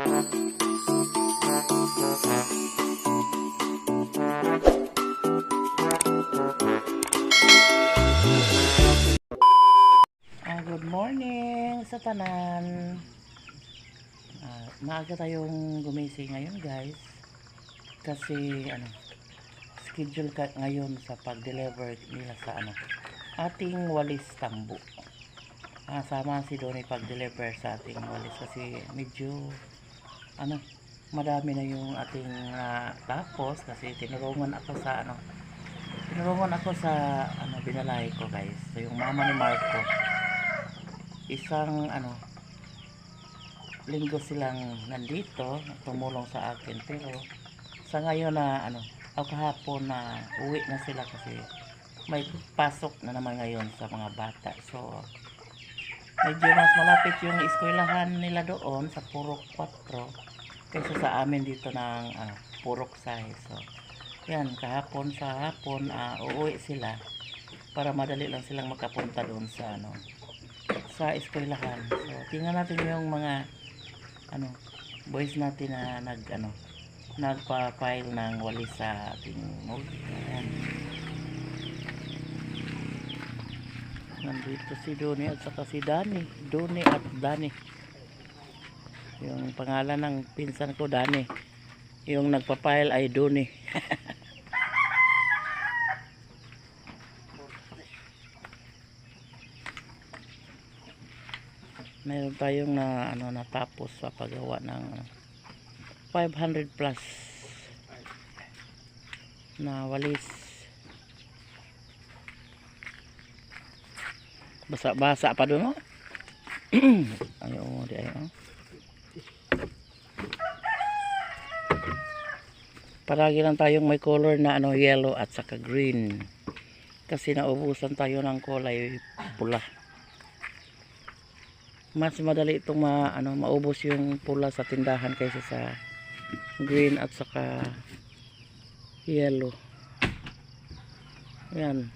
Good morning sa tanan. Maaga tayong gumising ngayon guys. Kasi schedule ka ngayon sa pag-deliver nila sa ating walis tambo. Sama si Donnie pag-deliver sa ating walis kasi medyo madami na yung ating tapos kasi tinulungan ako sa binalay ko guys. So yung mama ni Marco, isang linggo silang nandito tumulong sa akin, pero sa ngayon na kahapon na uwi na sila kasi may pasok na naman ngayon sa mga bata. So medyo mas malapit yung eskwelahan nila doon sa Purok 4 kaysa sa amin dito ng Purok 6. So yan, kahapon sa hapon uuwi sila para madali lang silang makapunta doon sa eskwelahan. So tingnan natin yung mga boys natin na nagpa-file ng walis sa ating mold. Ayan. Nandito si Donnie at saka si Dani. Donnie at Dani. Yung pangalan ng pinsan ko, Dani. Yung nagpa-file ay Donnie. Meron tayong natapos sa paggawa ng 500 plus na walis. Basa-basa pa doon, oh. Ayaw, di ayaw. Paragi lang tayong may color na yellow at saka green. Kasi naubusan tayo ng kulay pula. Mas madali itong maubos yung pula sa tindahan kaysa sa green at saka yellow. Yan.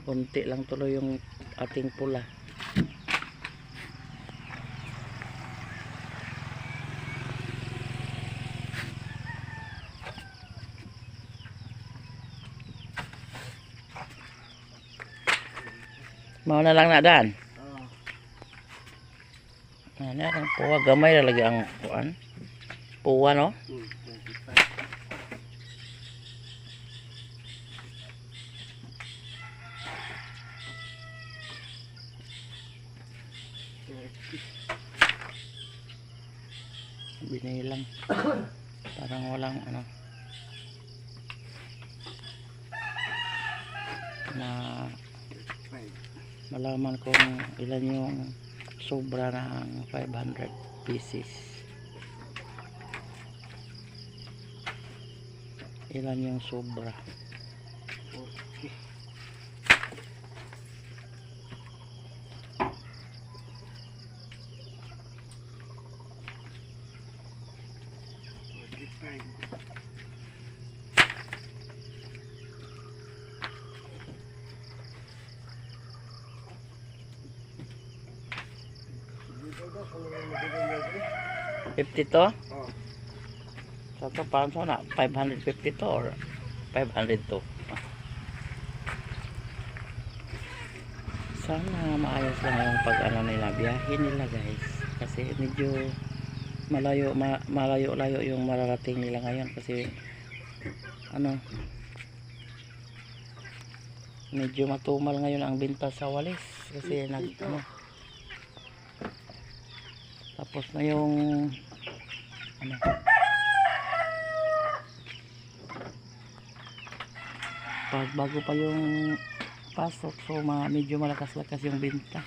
Kunti lang tuloy yung ating pula. Mau na lang na daan. Ang puwa gamay na lagi ang kuan. Puwa, no? Binilang. Parang walang na malaman kung ilan yung sobra ng 500 pieces. Ilan yung sobra? $50 to? So ito parang na $550 to or $500 to? Sana maayos lang yung pag nila, biyahe nila guys, kasi medyo malayo yung mararating nila ngayon kasi medyo matumal ngayon ang binta sa walis kasi tapos na yung bago pa yung pasok, so medyo malakas-lakas yung binta,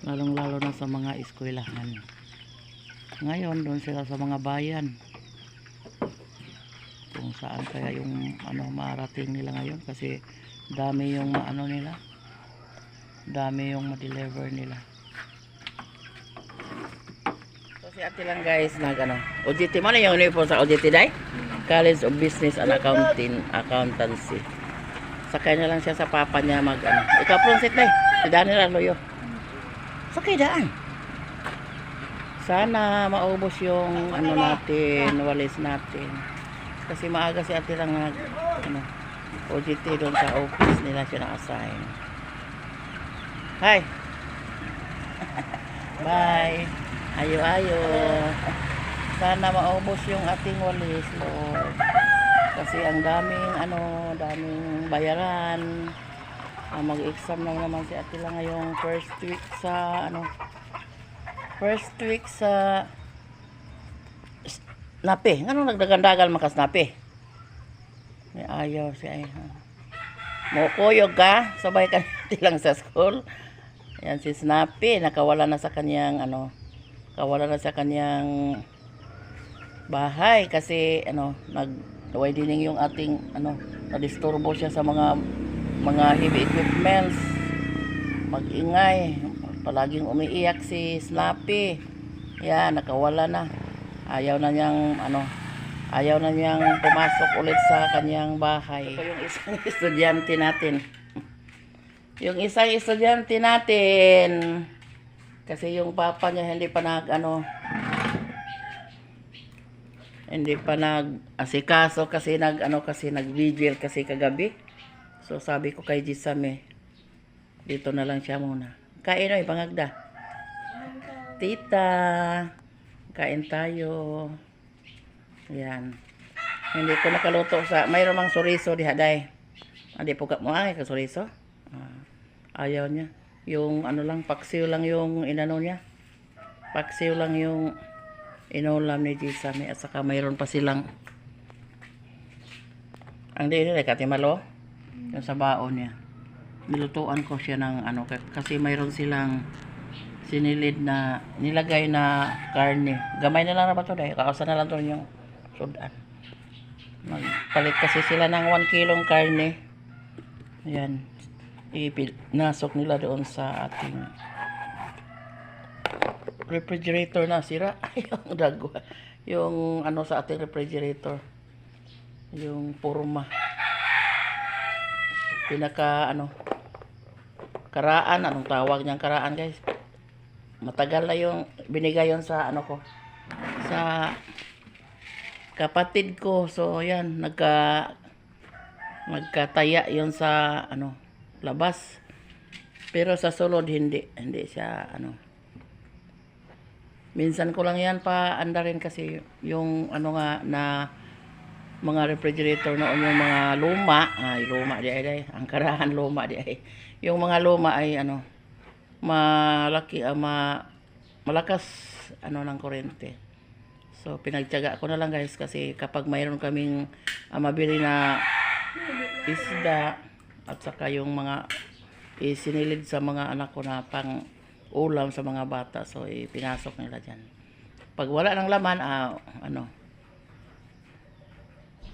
lalong-lalo na sa mga eskwelahan. Ngayon doon sila sa mga bayan kung saan kaya yung marating nila ngayon kasi dami yung dami yung ma-deliver nila. So si ate lang guys OJT mo na yung uniform sa OJT day? College of Business and Accountancy. Sakay na lang siya sa papa niya ikaw pronsit day. Si Daniel Arloyo. Sakay daan. Sana maubos yung ano natin, walis natin. Kasi maaga si ate lang nag ano, OJT doon sa office nila siya na-assign. Hi! Bye! Ayo-ayo! Sana maubos yung ating walis, Lord. Kasi ang daming ano, daming bayaran. Mag-exam lang naman si ate lang ngayong first week sa nape. Anong nagdagandagal makas nape? May ayaw siya. Mo kuyog ka, sabay ka lang sa school. Yan si Snappy, nakawala na sa kanyang bahay kasi nag-widening yung ating na-disturbo siya sa mga heavy equipments. Mag-ingay, palaging umiiyak si Snappy. Yan, nakawala na. Ayaw na niyang pumasok ulit sa kanyang bahay. Ito yung isang estudyante natin. Kasi yung papa niya hindi pa nag-asikaso kasi nag-vigil kasi kagabi. So sabi ko kay Jisame, dito na lang siya muna. Kain o, pangagda. Tita, kain tayo. Yan. Hindi ko nakaluto mayroon mang suriso dihaday. Hindi po mo ay kasuriso. Ayaw niya. Yung paksiw lang yung inano niya. Paksiw lang yung inulam ni Jisame at saka mayroon pa silang ang diin nila katimalo yung sa baon niya. Nilutuan ko siya ng kasi mayroon silang sinilid na nilagay na karne. Gamay na lang na ba ito dahil kakausan na lang ito yung sudan. Magpalit kasi sila ng 1 kilong karne. Ayan. Nasok nila doon sa ating refrigerator na sira. Yung dagwa. Yung sa ating refrigerator. Yung purma. Karaan. Anong tawag niyang karaan, guys? Matagal na yung binigay yon sa sa kapatid ko. So yan, nagkataya yon sa labas. Pero sa sulod hindi siya minsan ko lang yan paandarin kasi yung na mga refrigerator noon yung mga luma di ay ang karahan luma di ay yung mga luma ay malaki malakas ng kuryente. So pinagtiyaga ko na lang, guys, kasi kapag mayroon kaming mabili na isda at saka yung mga isinilid sa mga anak ko na pang ulam sa mga bata, so pinasok nila dyan. Pag wala ng laman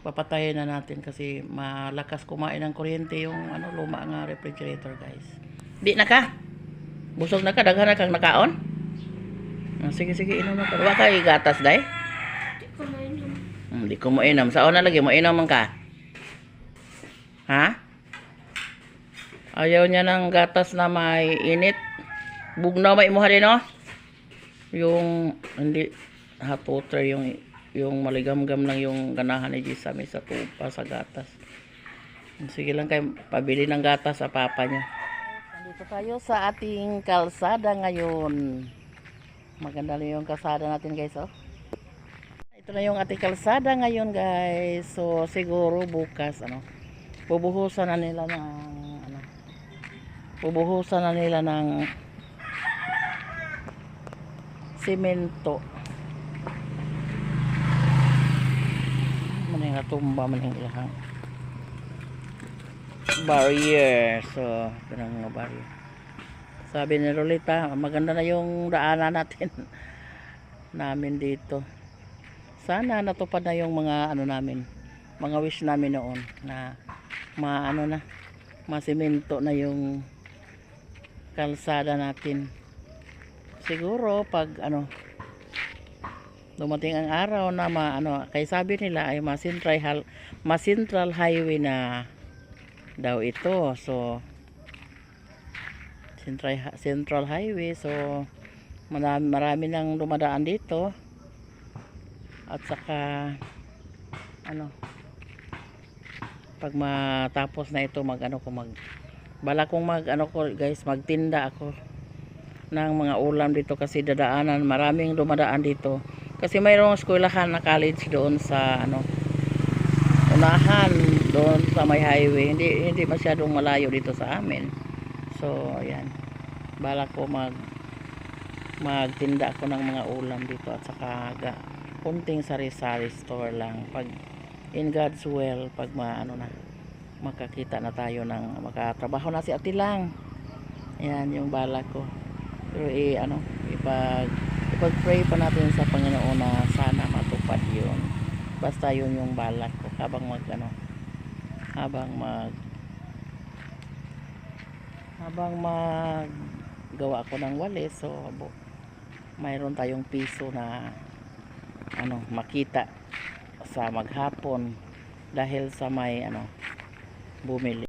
papatayin na natin kasi malakas kumain ng kuryente yung luma nga refrigerator, guys. Di na ka? Busog na ka? Daghan na kang nakaon? Sige, inom na ka. Huwag ka igatas, day? Di ko mo inom. Saan na lagi mo inom man ka? Ha? Ayaw niya ng gatas na may init. Bugnaw may imuha din, no? Yung hindi hot water, yung maligam-gam lang yung ganahan ni Jisame sa tupa sa gatas. Sige lang kayo, pabili ng gatas sa papa niya. Dito tayo sa ating kalsada ngayon. Maganda na yung kalsada natin, guys, oh. Ito na yung ating kalsada ngayon, guys. So siguro bukas bubuhusan na nila ng simento. Maning natumba maning ilahang barrier. So ito na mga barrier. Sabi ni Lolita, maganda na yung daanan namin dito. Sana natupad na yung mga mga wish namin noon na masimento na yung kalsada natin. Siguro pag dumating ang araw na kay sabi nila ay ma-central highway na daw ito. So central highway, so marami nang dumadaan dito. At saka ano, pag matapos na ito bala kong guys, magtinda ako ng mga ulam dito kasi dadaanan, maraming dumadaan dito kasi mayroong eskwelahan na college doon sa unahan, doon sa may highway, hindi masyadong malayo dito sa amin. So ayan, bala ko magtinda ako ng mga ulam dito at saka kunting sari-sari store lang pag in God's will, pag makakita na tayo ng makatrabaho na si Ate Lang. Ayan yung bala ko. Pero ipag-pray pa natin sa Panginoon na sana matupad yun. Basta yun yung bala ko habang gawa ako ng walis. So mayroon tayong piso na makita sa maghapon dahil sa may bumili.